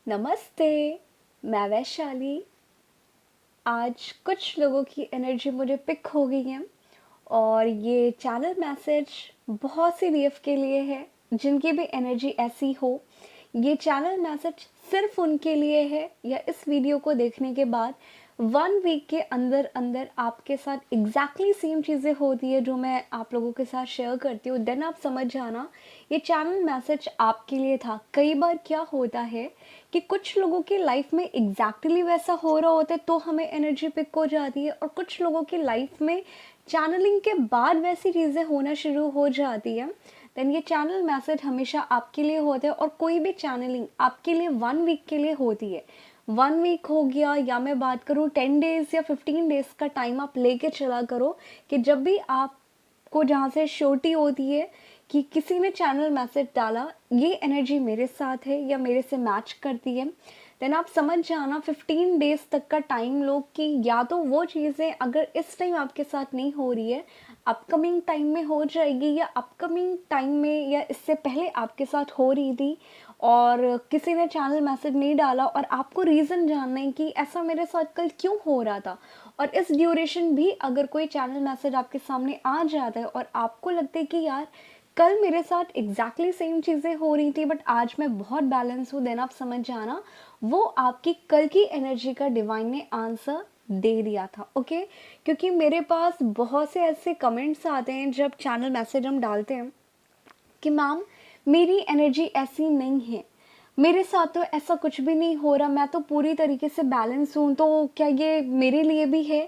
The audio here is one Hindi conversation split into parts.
नमस्ते। मैं वैशाली। आज कुछ लोगों की एनर्जी मुझे पिक हो गई है और ये चैनल मैसेज बहुत सी डीएफ के लिए है जिनकी भी एनर्जी ऐसी हो। ये चैनल मैसेज सिर्फ उनके लिए है या इस वीडियो को देखने के बाद 1 वीक के अंदर अंदर आपके साथ एग्जैक्टली सेम चीज़ें होती है जो मैं आप लोगों के साथ शेयर करती हूँ, देन आप समझ जाना ये चैनल मैसेज आपके लिए था। कई बार क्या होता है कि कुछ लोगों की लाइफ में एग्जैक्टली वैसा हो रहा होता है तो हमें एनर्जी पिक हो जाती है, और कुछ लोगों की लाइफ में चैनलिंग के बाद वैसी चीज़ें होना शुरू हो जाती है। देन ये चैनल मैसेज हमेशा आपके लिए होता है, और कोई भी चैनलिंग आपके लिए 1 वीक के लिए होती है। 1 वीक हो गया या मैं बात करूँ 10 डेज या 15 डेज का टाइम आप लेके चला करो कि जब भी आपको जहाँ से श्योरिटी होती है कि किसी ने चैनल मैसेज डाला, ये एनर्जी मेरे साथ है या मेरे से मैच करती है, देन आप समझ जाना 15 डेज तक का टाइम लो कि या तो वो चीज़ें अगर इस टाइम आपके साथ नहीं हो रही है, अपकमिंग टाइम में हो जाएगी, या अपकमिंग टाइम में या इससे पहले आपके साथ हो रही थी और किसी ने चैनल मैसेज नहीं डाला और आपको रीज़न जानना है कि ऐसा मेरे साथ कल क्यों हो रहा था। और इस ड्यूरेशन भी अगर कोई चैनल मैसेज आपके सामने आ जाता है और आपको लगता है कि यार कल मेरे साथ एग्जैक्टली सेम चीज़ें हो रही थी बट आज मैं बहुत बैलेंस हूँ, देन आप समझ जाना वो आपकी कल की एनर्जी का डिवाइन ने आंसर दे दिया था। ओके, क्योंकि मेरे पास बहुत से ऐसे कमेंट्स आते हैं जब चैनल मैसेज हम डालते हैं कि मैम मेरी एनर्जी ऐसी नहीं है, मेरे साथ तो ऐसा कुछ भी नहीं हो रहा, मैं तो पूरी तरीके से बैलेंस हूँ, तो क्या ये मेरे लिए भी है।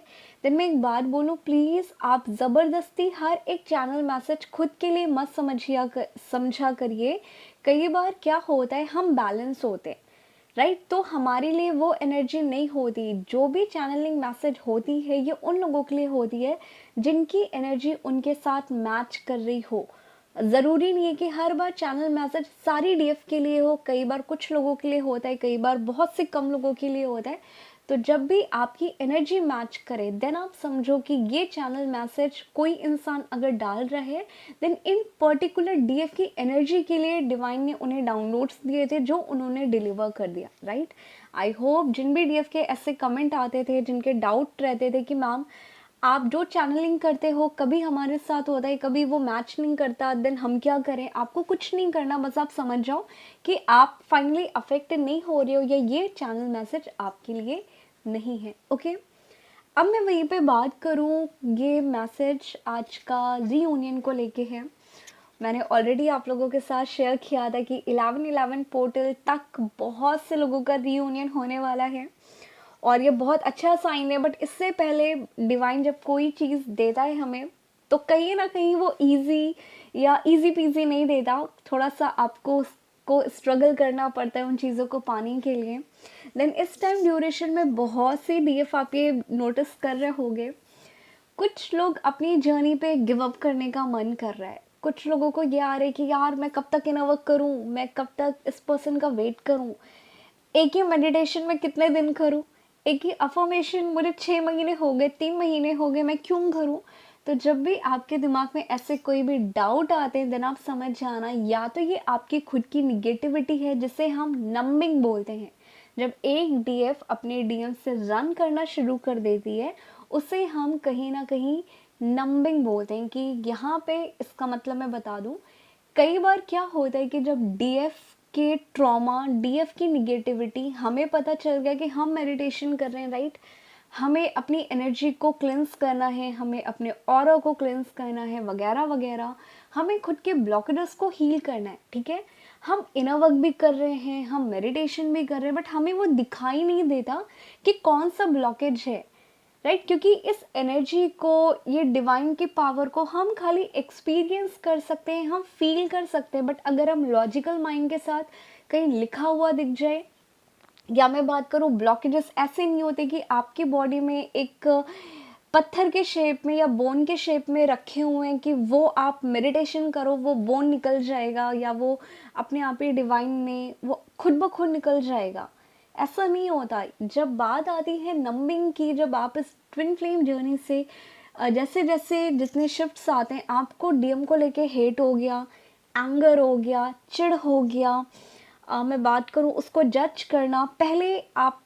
देन मैं एक बात बोलूँ, प्लीज़ आप ज़बरदस्ती हर एक चैनल मैसेज खुद के लिए मत समझा करिए। कई बार क्या होता है हम बैलेंस होते हैं, राइट, तो हमारे लिए वो एनर्जी नहीं होती। जो भी चैनलिंग मैसेज होती है ये उन लोगों के लिए होती है जिनकी एनर्जी उनके साथ मैच कर रही हो। ज़रूरी नहीं है कि हर बार चैनल मैसेज सारी डीएफ के लिए हो, कई बार कुछ लोगों के लिए होता है, कई बार बहुत से कम लोगों के लिए होता है। तो जब भी आपकी एनर्जी मैच करे देन आप समझो कि ये चैनल मैसेज कोई इंसान अगर डाल रहा है, देन इन पर्टिकुलर डीएफ की एनर्जी के लिए डिवाइन ने उन्हें डाउनलोड्स दिए थे जो उन्होंने डिलीवर कर दिया, राइट। आई होप जिन भी डीएफ के ऐसे कमेंट आते थे, जिनके डाउट रहते थे कि मैम आप जो चैनलिंग करते हो कभी हमारे साथ होता है, कभी वो मैच नहीं करता, देन हम क्या करें, आपको कुछ नहीं करना, बस आप समझ जाओ कि आप फाइनली अफेक्ट नहीं हो रहे हो या ये चैनल मैसेज आपके लिए नहीं है। ओके, अब मैं वहीं पे बात करूँ, ये मैसेज आज का रीयूनियन को लेके है। मैंने ऑलरेडी आप लोगों के साथ शेयर किया था कि 11/11 पोर्टल तक बहुत से लोगों का रीयूनियन होने वाला है और ये बहुत अच्छा साइन है। बट इससे पहले डिवाइन जब कोई चीज़ देता है हमें तो कहीं ना कहीं वो इजी या इजी पीजी नहीं देता, थोड़ा सा आपको को स्ट्रगल करना पड़ता है उन चीज़ों को पाने के लिए। देन इस टाइम ड्यूरेशन में बहुत सी डीएफ आप ये नोटिस कर रहे होंगे, कुछ लोग अपनी जर्नी पे गिव अप करने का मन कर रहा है। कुछ लोगों को ये आ रहा है कि यार मैं कब तक इनर वर्क करूँ, मैं कब तक इस पर्सन का वेट करूँ, एक ही मेडिटेशन में कितने दिन करूँ, एक ही अफर्मेशन मुझे 6 महीने हो गए, 3 महीने हो गए, मैं क्यों करूँ। तो जब भी आपके दिमाग में ऐसे कोई भी डाउट आते हैं देन आप समझ जाना या तो ये आपकी खुद की निगेटिविटी है जिसे हम नंबिंग बोलते हैं। जब एक डीएफ अपने डीएम से रन करना शुरू कर देती है उसे हम कहीं ना कहीं नंबिंग बोलते हैं कि यहाँ पे इसका मतलब मैं बता दूँ, कई बार क्या होता है कि जब डीएफ के ट्रॉमा, डीएफ की निगेटिविटी हमें पता चल गया कि हम मेडिटेशन कर रहे हैं, राइट, हमें अपनी एनर्जी को क्लेंस करना है, हमें अपने ऑरा को क्लेंस करना है वगैरह वगैरह, हमें खुद के ब्लॉकेजेस को हील करना है, ठीक है। हम इनर वर्क भी कर रहे हैं, हम मेडिटेशन भी कर रहे हैं, बट हमें वो दिखाई नहीं देता कि कौन सा ब्लॉकेज है, राइट, क्योंकि इस एनर्जी को, ये डिवाइन की पावर को हम खाली एक्सपीरियंस कर सकते हैं, हम फील कर सकते हैं, बट अगर हम लॉजिकल माइंड के साथ कहीं लिखा हुआ दिख जाए, या मैं बात करूँ ब्लॉकेजेस ऐसे नहीं होते कि आपकी बॉडी में एक पत्थर के शेप में या बोन के शेप में रखे हुए हैं कि वो आप मेडिटेशन करो वो बोन निकल जाएगा या वो अपने आप ही डिवाइन में वो खुद ब खुद निकल जाएगा, ऐसा नहीं होता। जब बात आती है नंबिंग की, जब आप इस ट्विन फ्लेम जर्नी से जैसे जैसे जितने शिफ्ट्स आते हैं, आपको डीएम को लेके हेट हो गया, एंगर हो गया, चिढ़ हो गया, मैं बात करूँ उसको जज करना, पहले आप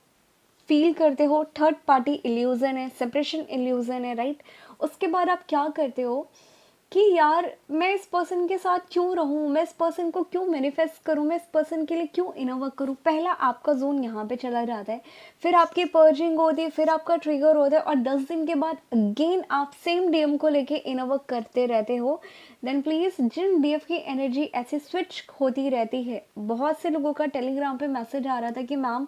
फील करते हो थर्ड पार्टी इल्यूज़न है, सेपरेशन इल्यूज़न है, राइट? उसके बाद आप क्या करते हो कि यार मैं इस पर्सन के साथ क्यों रहूं, मैं इस पर्सन को क्यों मैनिफेस्ट करूं, मैं इस पर्सन के लिए क्यों इनर वर्क करूं। पहला आपका जोन यहाँ पे चला जाता है, फिर आपकी पर्जिंग होती है, फिर आपका ट्रिगर होता है, और 10 दिन के बाद अगेन आप सेम डीएम को लेके इनर वर्क करते रहते हो। देन प्लीज़, जिन डीएफ की एनर्जी ऐसे स्विच होती रहती है, बहुत से लोगों का टेलीग्राम पे मैसेज आ रहा था कि मैम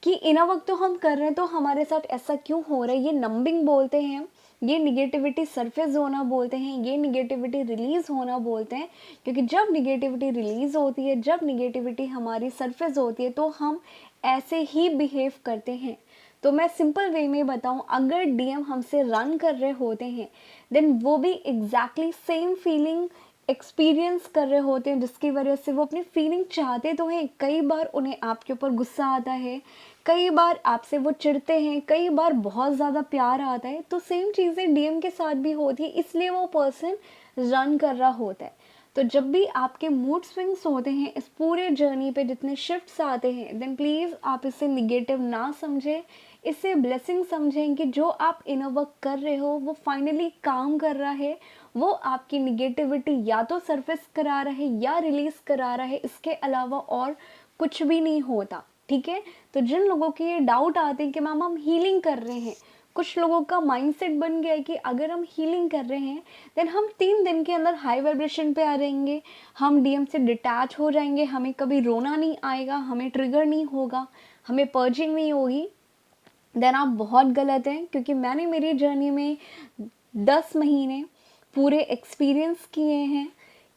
कि इनर वर्क तो हम कर रहे हैं तो हमारे साथ ऐसा क्यों हो रहा है, ये नंबिंग बोलते हैं, ये निगेटिविटी सरफेस होना बोलते हैं, ये निगेटिविटी रिलीज होना बोलते हैं। क्योंकि जब निगेटिविटी रिलीज होती है, जब निगेटिविटी हमारी सरफेस होती है, तो हम ऐसे ही बिहेव करते हैं। तो मैं सिंपल वे में बताऊं, अगर डीएम हमसे रन कर रहे होते हैं, देन वो भी एग्जैक्टली सेम फीलिंग एक्सपीरियंस कर रहे होते हैं, जिसकी वजह से वो अपनी फीलिंग चाहते तो हैं। कई बार उन्हें आपके ऊपर गुस्सा आता है, कई बार आपसे वो चिढ़ते हैं, कई बार बहुत ज़्यादा प्यार आता है। तो सेम चीज़ें डीएम के साथ भी होती है, इसलिए वो पर्सन रन कर रहा होता है। तो जब भी आपके मूड स्विंग्स होते हैं इस पूरे जर्नी पे, जितने शिफ्ट्स आते हैं, देन प्लीज़ आप इसे निगेटिव ना समझें, इसे ब्लेसिंग समझें कि जो आप इनर वर्क कर रहे हो वो फाइनली काम कर रहा है, वो आपकी निगेटिविटी या तो सरफेस करा रहा है या रिलीज करा रहा है, इसके अलावा और कुछ भी नहीं होता। ठीक है? तो जिन लोगों के ये डाउट आते हैं कि मैम हम हीलिंग कर रहे हैं, कुछ लोगों का माइंडसेट बन गया है कि अगर हम हीलिंग कर रहे हैं देन हम 3 दिन के अंदर हाई वाइब्रेशन पे आ जाएंगे, हम डीएम से डिटैच हो जाएंगे, हमें कभी रोना नहीं आएगा, हमें ट्रिगर नहीं होगा, हमें पर्जिंग नहीं होगी। देन आप बहुत गलत हैं, क्योंकि मैंने मेरी जर्नी में 10 महीने पूरे एक्सपीरियंस किए हैं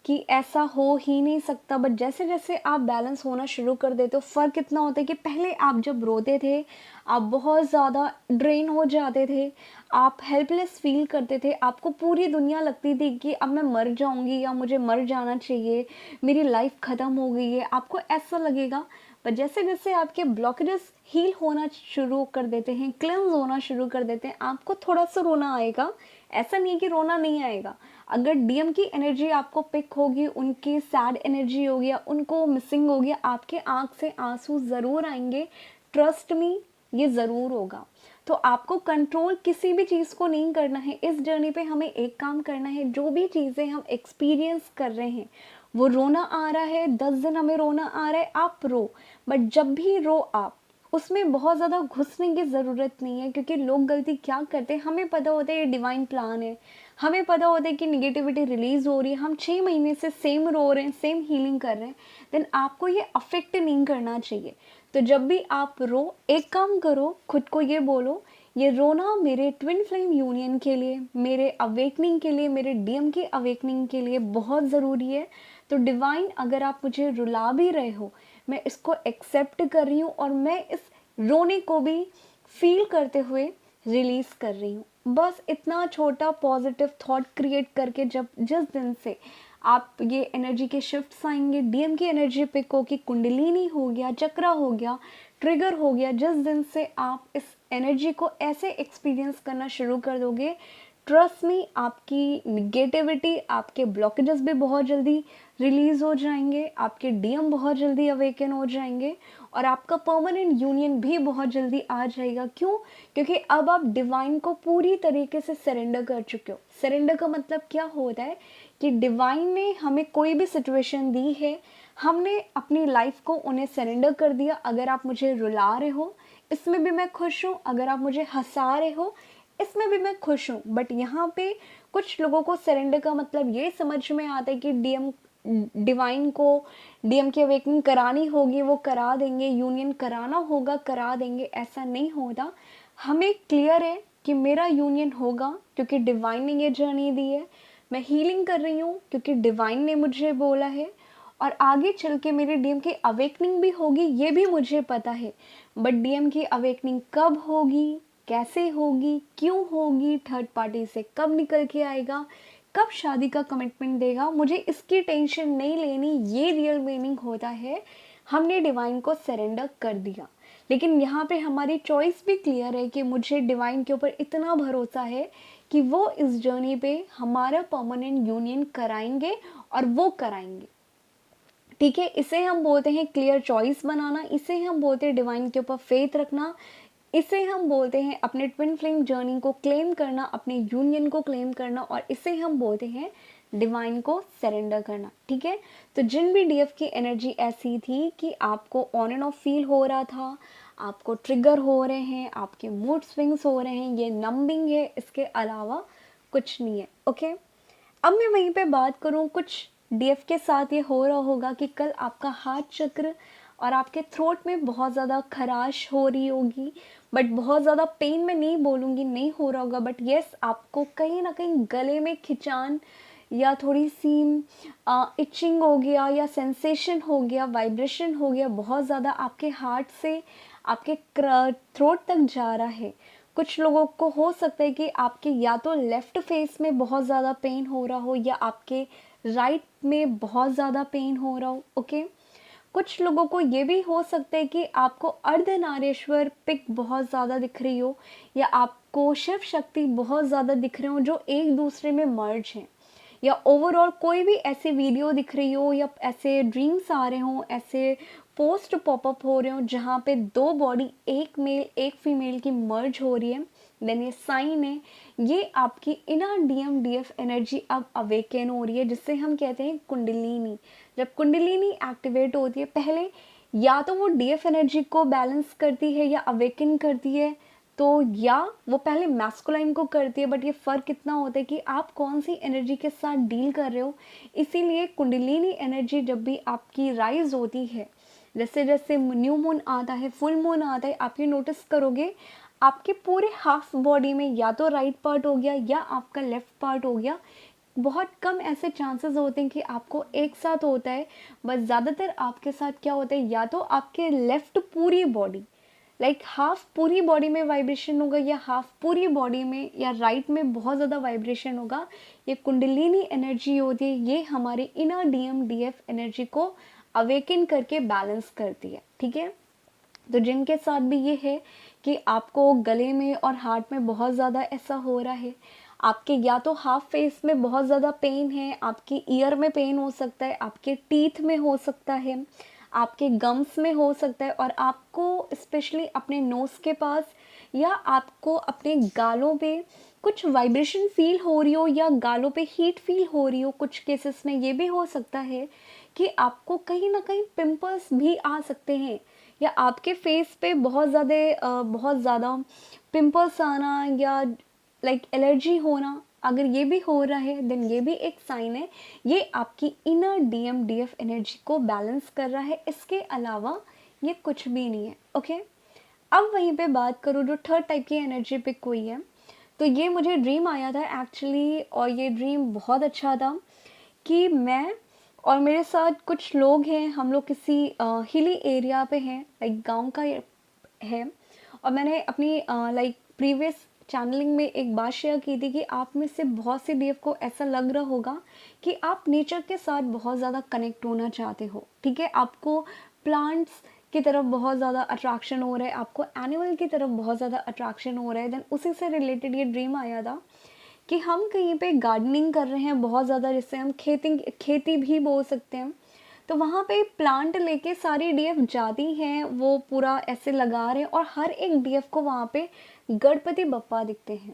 कि ऐसा हो ही नहीं सकता। बट जैसे जैसे आप बैलेंस होना शुरू कर देते हो, फ़र्क इतना होता है कि पहले आप जब रोते थे आप बहुत ज़्यादा ड्रेन हो जाते थे, आप हेल्पलेस फील करते थे, आपको पूरी दुनिया लगती थी कि अब मैं मर जाऊंगी या मुझे मर जाना चाहिए, मेरी लाइफ ख़त्म हो गई है, आपको ऐसा लगेगा। पर जैसे जैसे आपके ब्लॉकेजेस हील होना शुरू कर देते हैं, क्लेंस होना शुरू कर देते हैं, आपको थोड़ा सा रोना आएगा। ऐसा नहीं है कि रोना नहीं आएगा। अगर डीएम की एनर्जी आपको पिक होगी, उनकी सैड एनर्जी होगी या उनको मिसिंग होगी, आपके आंख से आंसू ज़रूर आएंगे। ट्रस्ट मी, ये ज़रूर होगा। तो आपको कंट्रोल किसी भी चीज़ को नहीं करना है। इस जर्नी पे हमें एक काम करना है, जो भी चीज़ें हम एक्सपीरियंस कर रहे हैं, वो रोना आ रहा है, 10 दिन हमें रोना आ रहा है, आप रो। बट जब भी रो आप, उसमें बहुत ज़्यादा घुसने की ज़रूरत नहीं है। क्योंकि लोग गलती क्या करते हैं, हमें पता होता है ये डिवाइन प्लान है, हमें पता होता है कि निगेटिविटी रिलीज़ हो रही है, हम 6 महीने से सेम रो रहे हैं, सेम हीलिंग कर रहे हैं, देन आपको ये अफेक्ट नहीं करना चाहिए। तो जब भी आप रो, एक काम करो, खुद को ये बोलो, ये रोना मेरे ट्विन फ्लेम यूनियन के लिए, मेरे अवेकनिंग के लिए, मेरे डीएम की अवेकनिंग के लिए बहुत ज़रूरी है। तो डिवाइन, अगर आप मुझे रुला भी रहे हो, मैं इसको एक्सेप्ट कर रही हूँ और मैं इस रोने को भी फील करते हुए रिलीज़ कर रही हूँ। बस इतना छोटा पॉजिटिव थॉट क्रिएट करके, जब जिस दिन से आप ये एनर्जी के शिफ्ट्स आएंगे, डीएम की एनर्जी पिक होगी, कुंडलिनी हो गया, चक्रा हो गया, ट्रिगर हो गया, जिस दिन से आप इस एनर्जी को ऐसे एक्सपीरियंस करना शुरू कर दोगे, ट्रस्ट मी, आपकी निगेटिविटी, आपके ब्लॉकेजेस भी बहुत जल्दी रिलीज़ हो जाएंगे, आपके डीएम बहुत जल्दी अवेकन हो जाएंगे, और आपका परमानेंट यूनियन भी बहुत जल्दी आ जाएगा। क्यों? क्योंकि अब आप डिवाइन को पूरी तरीके से सरेंडर कर चुके हो। सरेंडर का मतलब क्या होता है कि डिवाइन ने हमें कोई भी सिचुएशन दी है, हमने अपनी लाइफ को उन्हें सरेंडर कर दिया। अगर आप मुझे रुला रहे हो, इसमें भी मैं खुश हूँ, अगर आप मुझे हंसा रहे हो, इसमें भी मैं खुश हूँ। बट यहाँ पे कुछ लोगों को सरेंडर का मतलब ये समझ में आता है कि डिवाइन को डीएम की अवेकनिंग करानी होगी, वो करा देंगे, यूनियन कराना होगा, करा देंगे। ऐसा नहीं होता। हमें क्लियर है कि मेरा यूनियन होगा क्योंकि डिवाइन ने ये जर्नी दी है, मैं हीलिंग कर रही हूँ क्योंकि डिवाइन ने मुझे बोला है, और आगे चल के मेरे डीएम की अवेकनिंग भी होगी, ये भी मुझे पता है। बट डीएम की अवेकनिंग कब होगी, कैसे होगी, क्यों होगी, थर्ड पार्टी से कब निकल के आएगा, कब शादी का कमिटमेंट देगा, मुझे इसकी टेंशन नहीं लेनी। ये रियल मीनिंग होता है हमने डिवाइन को सरेंडर कर दिया। लेकिन यहाँ पे हमारी चॉइस भी क्लियर है कि मुझे डिवाइन के ऊपर इतना भरोसा है कि वो इस जर्नी पे हमारा परमानेंट यूनियन कराएंगे, और वो कराएंगे। ठीक है, इसे हम बोलते हैं क्लियर चॉइस बनाना, इसे हम बोलते हैं डिवाइन के ऊपर फेथ रखना, इसे हम बोलते हैं अपने ट्विन फ्लेम जर्नी को क्लेम करना, अपने यूनियन को क्लेम करना, और इसे हम बोलते हैं डिवाइन को सरेंडर करना। ठीक है, तो जिन भी डीएफ की एनर्जी ऐसी थी कि आपको ऑन एंड ऑफ फील हो रहा था, आपको ट्रिगर हो रहे हैं, आपके मूड स्विंग्स हो रहे हैं, ये नंबिंग है, इसके अलावा कुछ नहीं है। ओके, अब मैं वहीं पे बात करूँ, कुछ डीएफ के साथ ये हो रहा होगा कि कल आपका हार्ट चक्र और आपके थ्रोट में बहुत ज़्यादा खराश हो रही होगी, बट बहुत ज़्यादा पेन में नहीं बोलूँगी, नहीं हो रहा होगा, बट येस आपको कहीं ना कहीं गले में खिंचान या थोड़ी सी इचिंग हो गया, या सेंसेशन हो गया, वाइब्रेशन हो गया, बहुत ज़्यादा आपके हार्ट से आपके थ्रोट तक जा रहा है। कुछ लोगों को हो सकता है कि आपके या तो लेफ़्ट फेस में बहुत ज़्यादा पेन हो रहा हो, या आपके राइट में बहुत ज़्यादा पेन हो रहा हो। ओके, कुछ लोगों को ये भी हो सकता है कि आपको अर्धनारीश्वर पिक बहुत ज़्यादा दिख रही हो, या आपको शिव शक्ति बहुत ज़्यादा दिख रहे हो जो एक दूसरे में मर्ज हैं, या ओवरऑल कोई भी ऐसी वीडियो दिख रही हो, या ऐसे ड्रीम्स आ रहे हों, ऐसे पोस्ट पॉपअप हो रहे हो जहाँ पे दो बॉडी, एक मेल एक फीमेल की मर्ज हो रही है, देन ये साइन है, ये आपकी इनर डीएम डीएफ एनर्जी अब अवेकन हो रही है, जिससे हम कहते हैं कुंडलिनी। जब कुंडलिनी एक्टिवेट होती है, पहले या तो वो डीएफ एनर्जी को बैलेंस करती है या अवेकन करती है, तो या वो पहले मैस्कुलाइन को करती है, बट ये फ़र्क इतना होता है कि आप कौन सी एनर्जी के साथ डील कर रहे हो। इसीलिए कुंडलिनी एनर्जी जब भी आपकी राइज होती है, जैसे जैसे न्यू मून आता है, फुल मून आता है, आप ये नोटिस करोगे आपके पूरे हाफ बॉडी में या तो राइट पार्ट हो गया या आपका लेफ्ट पार्ट हो गया। बहुत कम ऐसे चांसेस होते हैं कि आपको एक साथ होता है, बस ज़्यादातर आपके साथ क्या होता है, या तो आपके लेफ्ट पूरी बॉडी, लाइक हाफ पूरी बॉडी में वाइब्रेशन होगा, या हाफ पूरी बॉडी में या राइट में बहुत ज़्यादा वाइब्रेशन होगा। ये कुंडलिनी एनर्जी होती है, ये हमारी इनर डीएम डीएफ एनर्जी को अवेकन करके बैलेंस करती है। ठीक है, तो जिनके साथ भी ये है कि आपको गले में और हार्ट में बहुत ज़्यादा ऐसा हो रहा है, आपके या तो हाफ फेस में बहुत ज़्यादा पेन है, आपकी ईयर में पेन हो सकता है, आपके टीथ में हो सकता है, आपके गम्स में हो सकता है, और आपको स्पेशली अपने नोज़ के पास या आपको अपने गालों पे कुछ वाइब्रेशन फील हो रही हो, या गालों पे हीट फील हो रही हो। कुछ केसेस में ये भी हो सकता है कि आपको कहीं ना कहीं पिंपल्स भी आ सकते हैं, या आपके फेस पे बहुत ज़्यादा पिंपल्स आना, या लाइक एलर्जी होना, अगर ये भी हो रहा है देन ये भी एक साइन है, ये आपकी इनर डीएम डीएफ एनर्जी को बैलेंस कर रहा है। इसके अलावा ये कुछ भी नहीं है। ओके, अब वहीं पे बात करूँ जो थर्ड टाइप की एनर्जी पिक हुई है, तो ये मुझे ड्रीम आया था एक्चुअली, और ये ड्रीम बहुत अच्छा था कि मैं और मेरे साथ कुछ लोग हैं, हम लोग किसी हिली एरिया पे हैं, लाइक गांव का है। और मैंने अपनी लाइक प्रीवियस चैनलिंग में एक बात शेयर की थी कि आप में से बहुत से डीएफ को ऐसा लग रहा होगा कि आप नेचर के साथ बहुत ज़्यादा कनेक्ट होना चाहते हो। ठीक है, आपको प्लांट्स की तरफ बहुत ज़्यादा अट्रैक्शन हो रहा है, आपको एनिमल की तरफ बहुत ज़्यादा अट्रैक्शन हो रहा है। देन उसी से रिलेटेड ये ड्रीम आया था कि हम कहीं पे गार्डनिंग कर रहे हैं बहुत ज़्यादा, जिससे हम खेती भी बोल सकते हैं। तो वहाँ पे प्लांट लेके सारी डीएफ जाती हैं, वो पूरा ऐसे लगा रहे हैं, और हर एक डीएफ को वहाँ पे गणपति बप्पा दिखते हैं।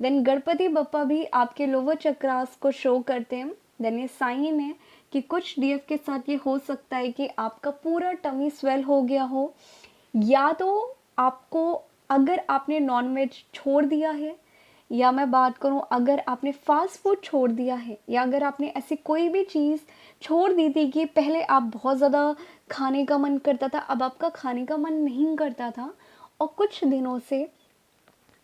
देन गणपति बप्पा भी आपके लोअर चक्रास को शो करते हैं। देन ये साइन है कि कुछ डीएफ के साथ ये हो सकता है कि आपका पूरा टमी स्वेल हो गया हो, या तो आपको, अगर आपने नॉनवेज छोड़ दिया है, या मैं बात करूं अगर आपने फास्ट फूड छोड़ दिया है, या अगर आपने ऐसी कोई भी चीज़ छोड़ दी थी कि पहले आप बहुत ज़्यादा खाने का मन करता था, अब आपका खाने का मन नहीं करता था, और कुछ दिनों से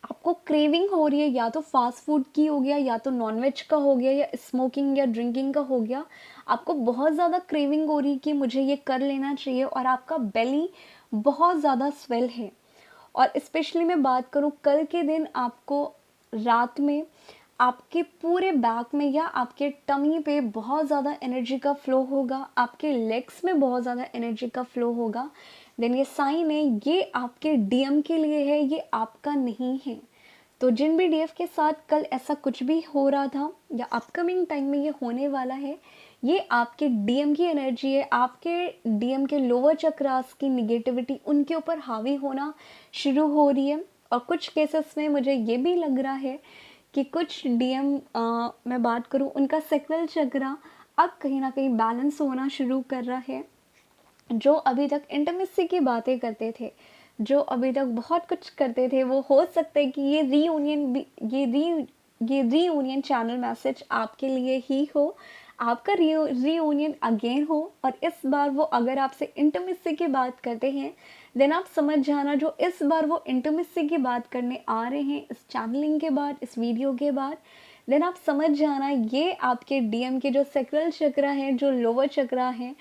आपको क्रेविंग हो रही है, या तो फास्ट फूड की हो गया, या तो नॉनवेज का हो गया, या स्मोकिंग या ड्रिंकिंग का हो गया, आपको बहुत ज़्यादा क्रेविंग हो रही है कि मुझे ये कर लेना चाहिए, और आपका बेली बहुत ज़्यादा स्वेल है। और स्पेशली मैं बात करूँ कल के दिन, आपको रात में आपके पूरे बैक में या आपके टमी पे बहुत ज़्यादा एनर्जी का फ्लो होगा, आपके लेग्स में बहुत ज़्यादा एनर्जी का फ्लो होगा। देन ये साइन है, ये आपके डीएम के लिए है, ये आपका नहीं है। तो जिन भी डीएफ के साथ कल ऐसा कुछ भी हो रहा था, या अपकमिंग टाइम में ये होने वाला है, ये आपके डीएम की एनर्जी है, आपके डीएम के लोअर चक्रास की निगेटिविटी उनके ऊपर हावी होना शुरू हो रही है। और कुछ केसेस में मुझे ये भी लग रहा है कि कुछ डीएम मैं बात करूँ उनका सेक्रल चक्रा अब कहीं ना कहीं बैलेंस होना शुरू कर रहा है। जो अभी तक इंटीमेसी की बातें करते थे, जो अभी तक बहुत कुछ करते थे, वो हो सकता है कि ये रीयूनियन चैनल मैसेज आपके लिए ही हो, आपका रीयूनियन अगेन हो। और इस बार वो अगर आपसे इंटीमेसी की बात करते हैं, देन आप समझ जाना जो इस बार वो इंटीमेसी की बात करने आ रहे हैं इस चैनलिंग के बाद, इस वीडियो के बाद, देन आप समझ जाना ये आपके डीएम के जो सेक्रल चक्रा है, जो लोअर चक्रा है,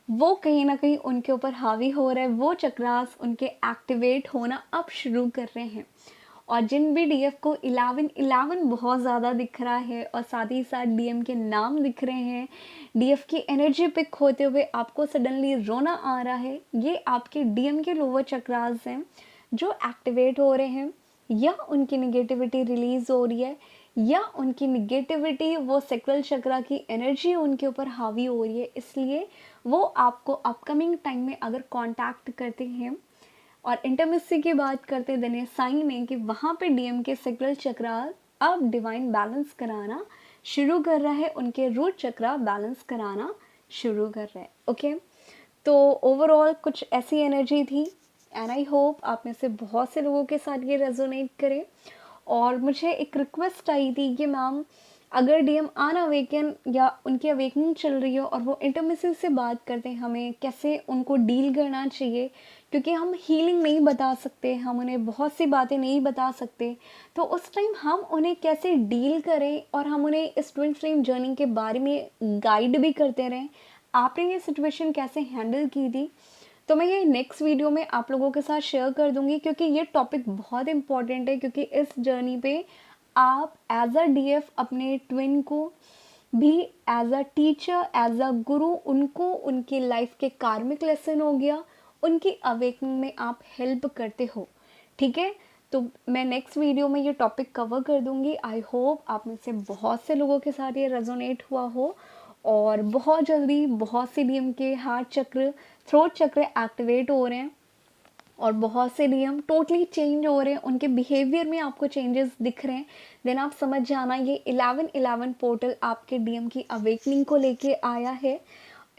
वो कहीं ना कहीं उनके ऊपर हावी हो रहा है। वो चक्रास उनके एक्टिवेट होना अब शुरू कर रहे हैं। और जिन भी डीएफ को 11 बहुत ज़्यादा दिख रहा है और साथ ही साथ डीएम के नाम दिख रहे हैं, डीएफ की एनर्जी पिक होते हुए आपको सडनली रोना आ रहा है, ये आपके डीएम के लोअर चक्रास हैं जो एक्टिवेट हो रहे हैं, या उनकी निगेटिविटी रिलीज हो रही है, या उनकी निगेटिविटी वो सेक्रल चक्रा की एनर्जी उनके ऊपर हावी हो रही है। इसलिए वो आपको अपकमिंग टाइम में अगर कांटेक्ट करते हैं और इंटीमेसी की बात करते हैं, देन ये साइन है कि वहाँ पे डीएम के सेक्रल चक्रा अब डिवाइन बैलेंस कराना शुरू कर रहा है, उनके रूट चक्रा बैलेंस कराना शुरू कर रहा है। ओके, तो ओवरऑल कुछ ऐसी एनर्जी थी एंड आई होप आप में से बहुत से लोगों के साथ ये रेजोनेट करे। और मुझे एक रिक्वेस्ट आई थी कि मैम अगर डीएम अनअवेकन या उनकी अवेकनिंग चल रही हो और वो इंटीमेसी से बात करते हैं, हमें कैसे उनको डील करना चाहिए, क्योंकि हम हीलिंग नहीं बता सकते, हम उन्हें बहुत सी बातें नहीं बता सकते, तो उस टाइम हम उन्हें कैसे डील करें और हम उन्हें इस ट्विन फ्लेम जर्नी के बारे में गाइड भी करते रहें। आपने ये सिचुएशन कैसे हैंडल की थी, तो मैं ये नेक्स्ट वीडियो में आप लोगों के साथ शेयर कर दूंगी, क्योंकि ये टॉपिक बहुत इंपॉर्टेंट है। क्योंकि इस जर्नी पे आप एज अ डीएफ अपने ट्विन को भी as a teacher, as a guru, उनको उनकी लाइफ के कार्मिक लेसन हो गया, उनकी अवेकनिंग में आप हेल्प करते हो। ठीक है, तो मैं नेक्स्ट वीडियो में ये टॉपिक कवर कर दूंगी। आई होप आप में से बहुत से लोगों के साथ ये रेजोनेट हुआ हो और बहुत जल्दी बहुत से डीएम के हार्ट चक्र, थ्रोट चक्र एक्टिवेट हो रहे हैं और बहुत से नियम टोटली चेंज हो रहे हैं, उनके बिहेवियर में आपको चेंजेस दिख रहे हैं, देन आप समझ जाना ये 11-11 पोर्टल आपके डीएम की अवेकनिंग को लेके आया है।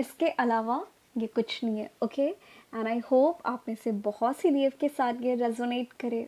इसके अलावा ये कुछ नहीं है। ओके, एंड आई होप आप में से बहुत सी डीएफ के साथ ये रेजोनेट करे।